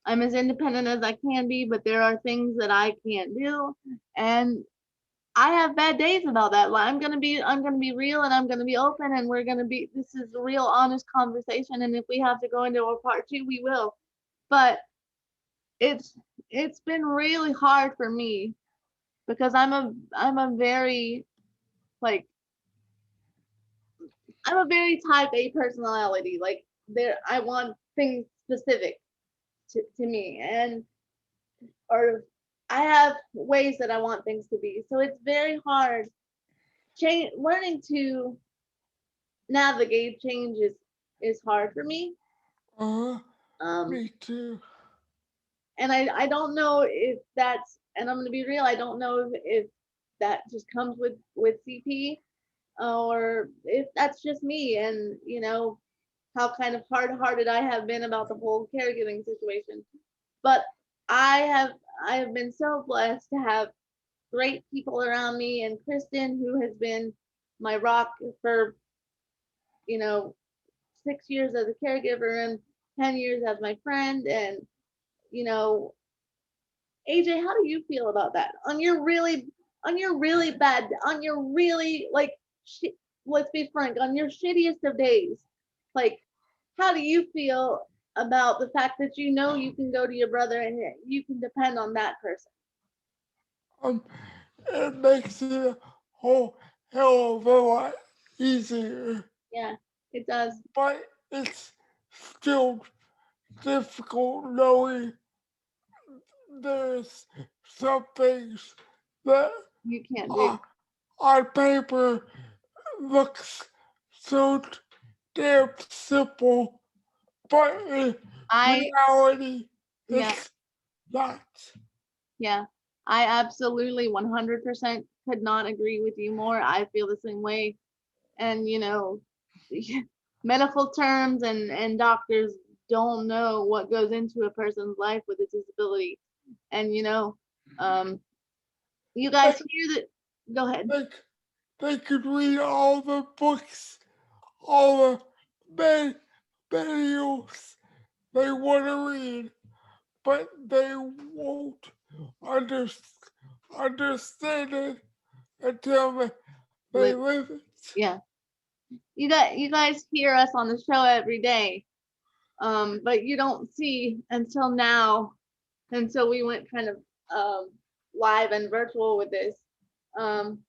as independent as I can be, but there are things that I can't do, and I have bad days about that. Like, I'm gonna be real, and I'm gonna be open, and this is a real honest conversation, and if we have to go into a part two, we will. But it's it's been really hard for me because I'm a very, like, I'm a very type A personality. Like, there I want things specific to me, and or I have ways that I want things to be. So it's very hard. Learning to navigate change is hard for me. Uh, Um, Me too. and I don't know if that's, and I'm gonna be real, I don't know if that just comes with CP, or if that's just me, and how kind of hard-hearted I have been about the whole caregiving situation. But I have I have been so blessed to have great people around me, and Kristen, who has been my rock for, you know 6 years as a caregiver and 10 years as my friend. And you know AJ, how do you feel about that? On your really, like, let's be frank, on your shittiest of days, like, how do you feel about the fact that you can go to your brother and you can depend on that person? Um, it makes it a whole hell of a lot easier, Yeah, it does. but it's still difficult knowing there's some things that You can't do. uh, on paper looks so damn simple, but in I reality, Yeah, it's not. yeah. I absolutely 100% could not agree with you more. I feel the same way. And medical terms and doctors don't know what goes into a person's life with a disability. And um you They, guys hear that? Go ahead. they, they could read all the books, all the man- manuals they want to read, but they won't under, understand it until they Live. live it. Yeah. You guys hear us on the show every day. But you don't see until now, until we went kind of live and virtual with this, um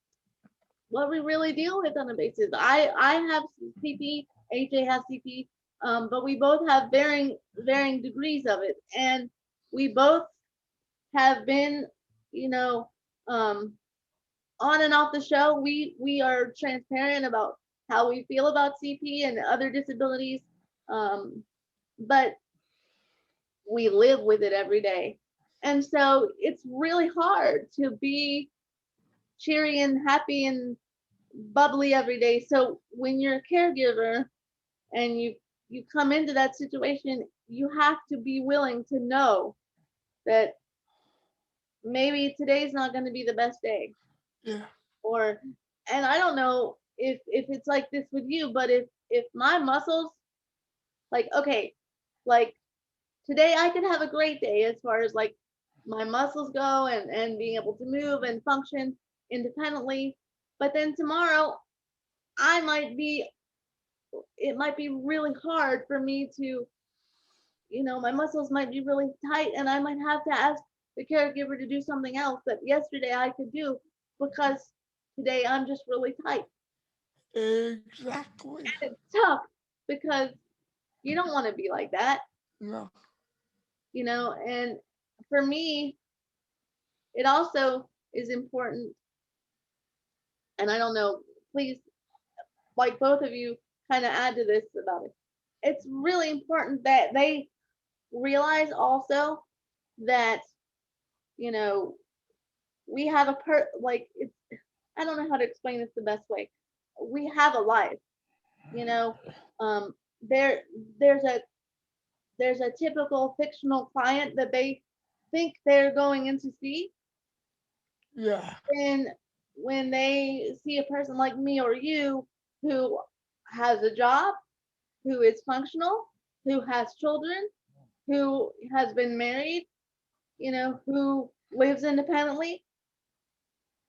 what we really deal with on a basis. I have CP, AJ has CP, but we both have varying degrees of it, and we both have been, you know, um, on and off the show. We are transparent about how we feel about CP and other disabilities, but we live with it every day, and so it's really hard to be cheery and happy and bubbly every day. So when you're a caregiver and you come into that situation, you have to be willing to know that maybe today's not going to be the best day. Yeah. Or, and I don't know if it's like this with you, but if my muscles, like, okay, like today I could have a great day as far as like my muscles go and being able to move and function independently, but then tomorrow I might be, it might be really hard for me to, my muscles might be really tight and I might have to ask the caregiver to do something else that yesterday I could do because today I'm just really tight. Exactly. And it's tough because you don't want to be like that, No. and for me, it also is important, and I don't know, please, like both of you kind of add to this about it. It's really important that they realize also that, you know, we have like it's, I don't know how to explain this the best way. We have a life, you know. Um, there there's a typical fictional client that they think they're going in to see, Yeah. and when they see a person like me or you who has a job, who is functional, who has children, who has been married, who lives independently,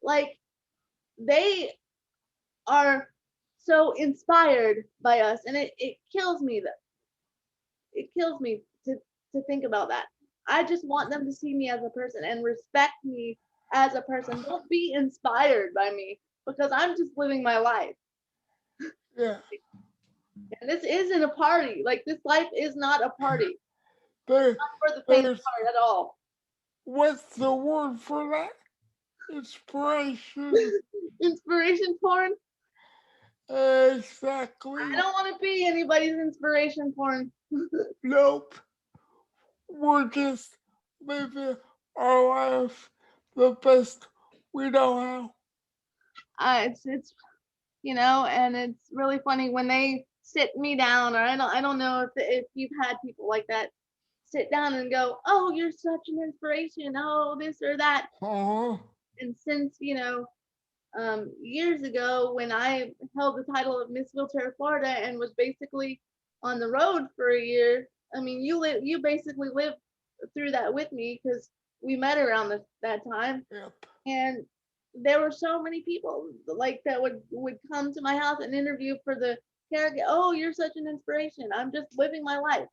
like they are so inspired by us, and it kills me that it kills me to think about that. I just want them to see me as a person and respect me as a person. Don't be inspired by me because I'm just living my life. Yeah. And this isn't a party. Like this life is not a party. There, Not for the faint of there's, heart at all. what's the word for that? Inspiration. Inspiration porn. Exactly. I don't want to be anybody's inspiration porn. Nope. We're just living our life the best we know how. It's and it's really funny when they sit me down, or I don't know if you've had people like that sit down and go, oh, you're such an inspiration, oh, this or that. Uh-huh. And since years ago when I held the title of Miss Wheelchair Florida and was basically on the road for a year, I mean, you basically lived through that with me because we met around that time. Yep. And there were so many people like that would come to my house and interview for the character. Oh, you're such an inspiration, I'm just living my life.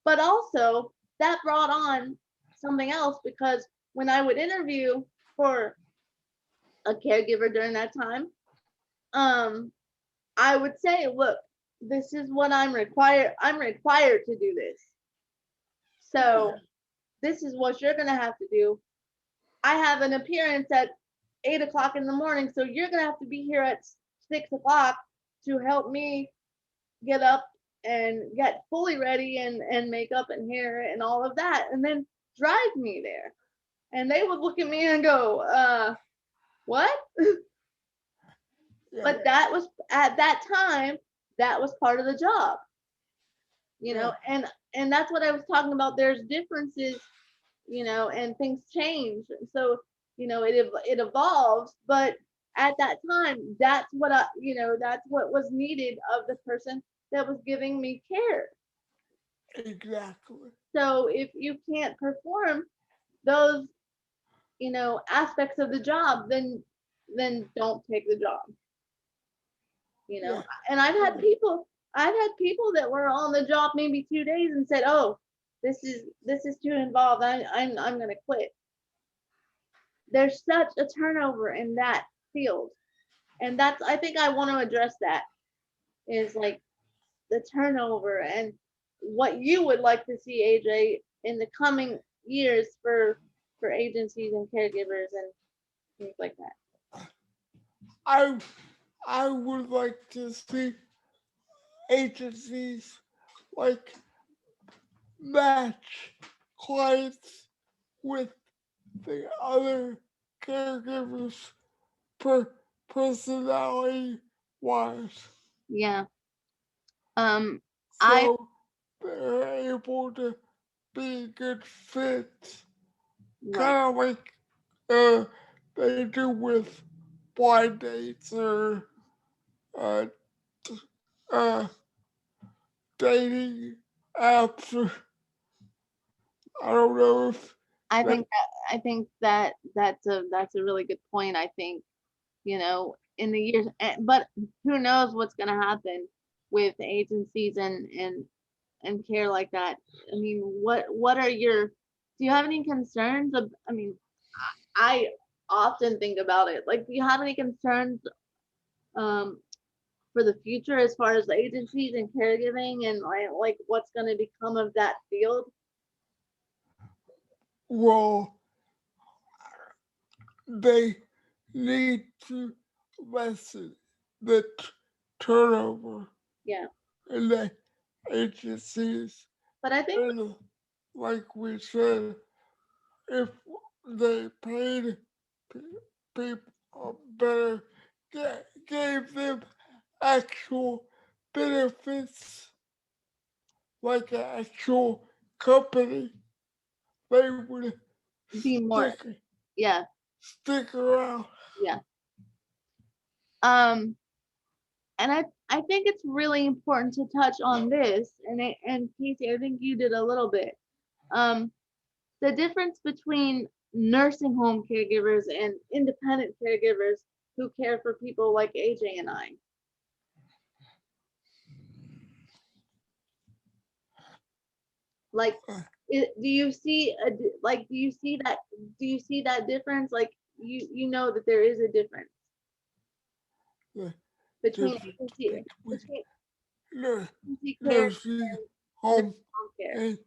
But also that brought on something else because when I would interview for a caregiver during that time, um I would say, look, this is what I'm required to do this, so this is what you're gonna have to do. I have an appearance at 8 o'clock in the morning, so you're gonna have to be here at 6 o'clock to help me get up and get fully ready and makeup and hair and all of that, and then drive me there. And they would look at me and go, what? Yeah. But that was at that time, that was part of the job, Yeah. and that's what I was talking about. There's differences, and things change. So, it evolves, but at that time, that's what was needed of the person that was giving me care. Exactly. So if you can't perform those, aspects of the job, then don't take the job. Yeah. And I've had people that were on the job maybe 2 days and said, oh, this is too involved, I'm gonna quit. There's such a turnover in that field, and that's, I think I want to address that, is like the turnover and what you would like to see, AJ, in the coming years for agencies and caregivers and things like that. I I would like to see agencies like match clients with the other caregivers per personality wise. Yeah. Um, I So they're able to be good fits. right. Kind of like uh, they do with blind dates or uh, uh, dating apps. Or, I don't know if they, I think that that's a really good point. I think, in the years, but who knows what's going to happen with agencies and care like that. I mean, what are your, do you have any concerns of, I mean, I often think about it. Like, do you have any concerns um for the future as far as the agencies and caregiving and like what's going to become of that field? well, they need to lessen the turnover Yeah. in the agencies. But I think And like we said, if they paid people better, gave them actual benefits like an actual company, they would be more, stick yeah, stick around. yeah. Um, and I think it's really important to touch on this, and Casey, I think you did a little bit. Um, the difference between nursing home caregivers and independent caregivers who care for people like AJ and I. Like, do you see like do you see that difference? Like, you know that there is a difference The between difference agency between between nur- agency care nursing and nursing home home care. and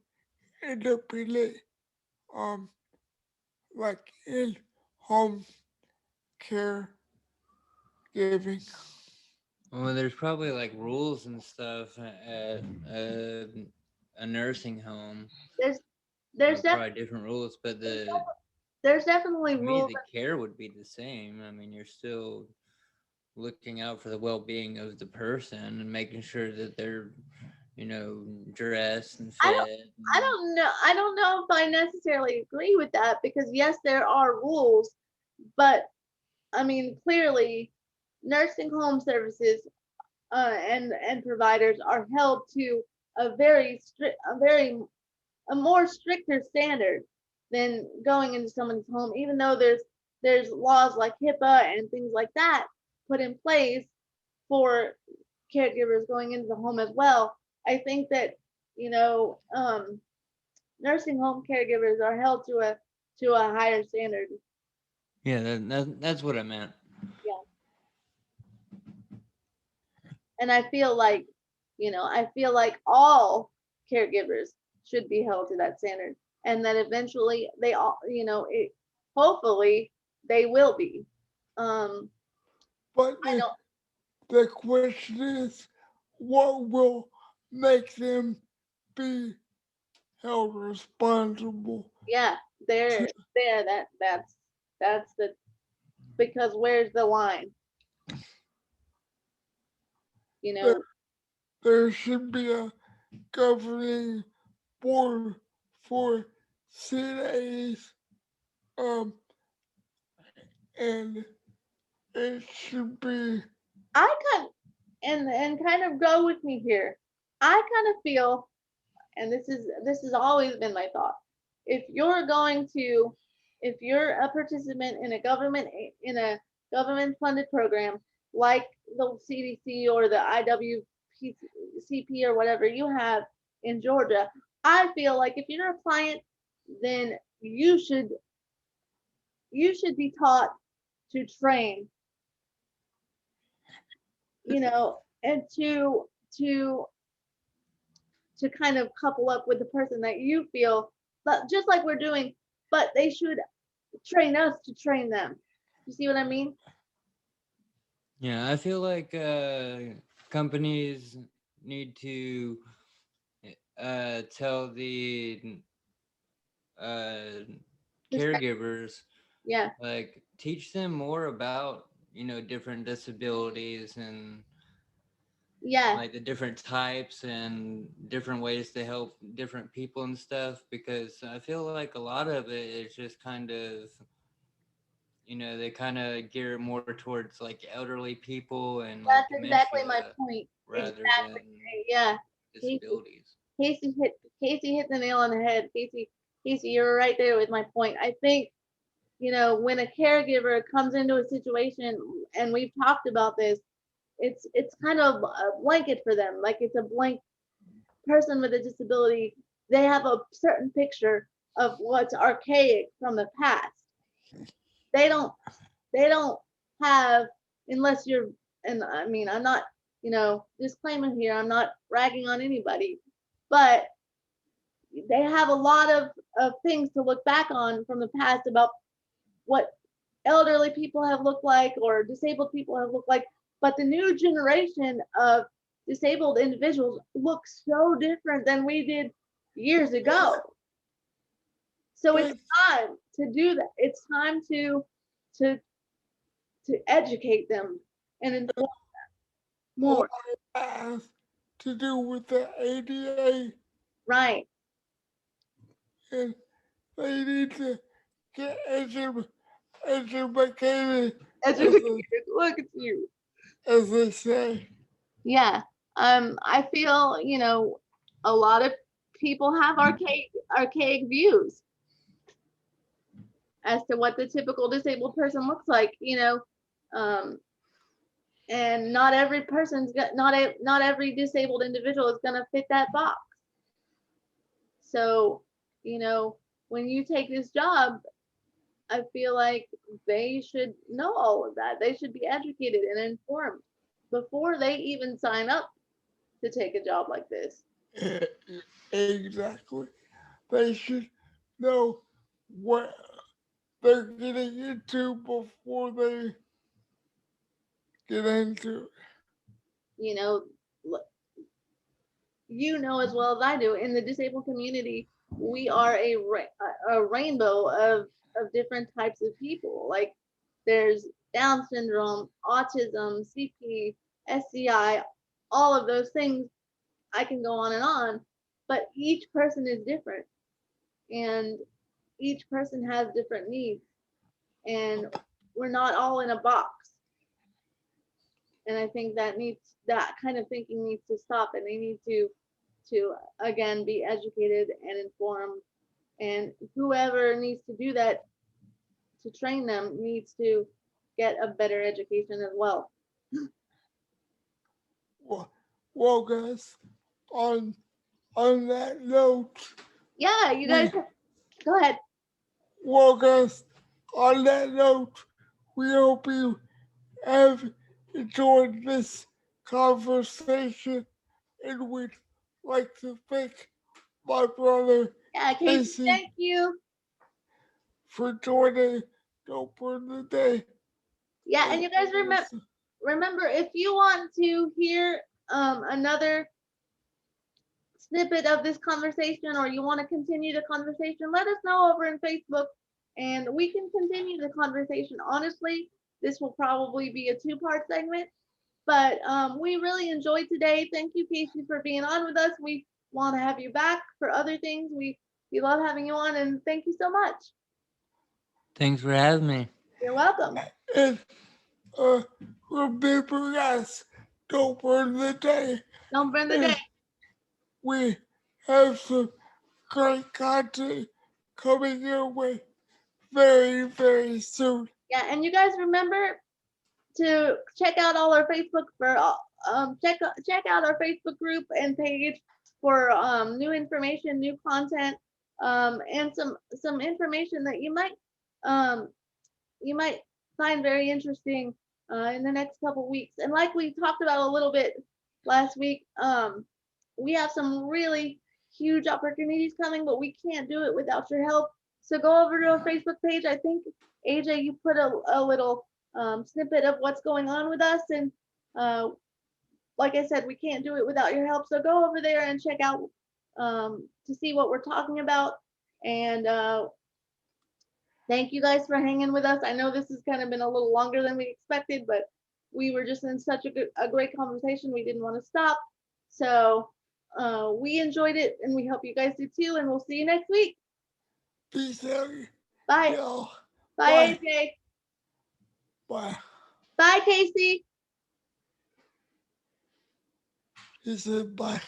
independent, um, like in home care giving. Well, there's probably like rules and stuff at a nursing home. There's there's def- Probably different rules, but there's, the there's definitely to me rules. the care would be the same. I mean, you're still looking out for the well-being of the person and making sure that they're, dressed and I don't fed. I And, don't know I don't know if I necessarily agree with that because yes, there are rules, but I mean clearly nursing home services and providers are held to a very strict, a more stricter standard than going into someone's home, even though there's laws like HIPAA and things like that put in place for caregivers going into the home as well. I think that you know nursing home caregivers are held to a higher standard. yeah, that's what I meant. Yeah, and I feel like all caregivers should be held to that standard, and that eventually they all, hopefully they will be. Um, But I don't. the question is, what will make them be held responsible Yeah, to? there. That's the, because where's the line? You That know, there should be a governing board for CNAs, um, and it should be I kind and kind of go with me here. I kind of feel, and this has always been my thought. If you're going to, if you're a participant in a government funded program like the CDC or the IWCP or whatever you have in Georgia, I feel like if you're a client, then you should be taught to train, and to to kind of couple up with the person that you feel, but just like we're doing, but they should train us to train them. You see what I mean? Yeah, I feel like companies need to tell the uh, caregivers, Yeah, like teach them more about different disabilities and yeah, like the different types and different ways to help different people and stuff, because I feel like a lot of it is just kind of they kind of gear it more towards like elderly people and like that's exactly my dementia point. rather Exactly. than Yeah. Casey, disabilities. Casey hit the nail on the head. Casey, you're right there with my point. I think, when a caregiver comes into a situation, and we've talked about this, it's kind of a blanket for them. Like it's a blank person with a disability. They have a certain picture of what's archaic from the past. They don't they don't have, unless you're, and I mean, I'm not, disclaimer here, I'm not ragging on anybody, but they have a lot of things to look back on from the past about what elderly people have looked like or disabled people have looked like. But the new generation of disabled individuals look so different than we did years ago. So it's That's time to do that. It's time to to educate them and inform all more. it has to do with the ADA, Right. and they need to get educated, as Educated. they, Look at you. as they say. Yeah. I feel, a lot of people have archaic views as to what the typical disabled person looks like, um, and not every person's got not every disabled individual is gonna fit that box. So, you know, when you take this job, I feel like they should know all of that. They should be educated and informed before they even sign up to take a job like this. Exactly. They should know what they're getting into before they get into it. You know, as well as I do, in the disabled community, we are a rainbow of different types of people. Like there's Down syndrome, autism, CP, SCI, all of those things. I can go on and on, but each person is different, and each person has different needs, and we're not all in a box. And I think that kind of thinking needs to stop, and they need to again be educated and informed, and whoever needs to do that to train them needs to get a better education as well. Well, well, guys, on on that note, Yeah, you guys, we go ahead. well, guys, on that note, we hope you have enjoyed this conversation, and we'd like to thank my brother Yeah, Casey, Casey thank you. for joining Dope for the Day. Yeah, and And you guys also, remember, if you want to hear another snippet of this conversation, or you want to continue the conversation, let us know over in Facebook, and we can continue the conversation. Honestly, this will probably be a two-part segment, but we really enjoyed today. Thank you, Casey, for being on with us. We want to have you back for other things. We love having you on, and thank you so much. Thanks for having me. You're welcome. and uh, remember, guys, Dope for the Day Don't burn the day. is we have some great content coming your way very, very soon. Yeah, and you guys remember to check out all our Facebook for check out our Facebook group and page for new information, new content, and some information that um, you might find very interesting in the next couple weeks. And like we talked about a little bit last week, we have some really huge opportunities coming, but we can't do it without your help. So go over to our Facebook page. I think AJ, you put a little snippet of what's going on with us, and like I said, we can't do it without your help. So go over there and check out to see what we're talking about. And thank you guys for hanging with us. I know this has kind of been a little longer than we expected, but we were just in such a great conversation. We didn't want to stop. So we enjoyed it, and we hope you guys did too. And we'll see you next week. Peace out. Bye. Yo. Bye, AJ. Bye. Bye, Casey. He said bye.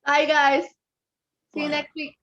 Bye, guys. See you Bye. next week.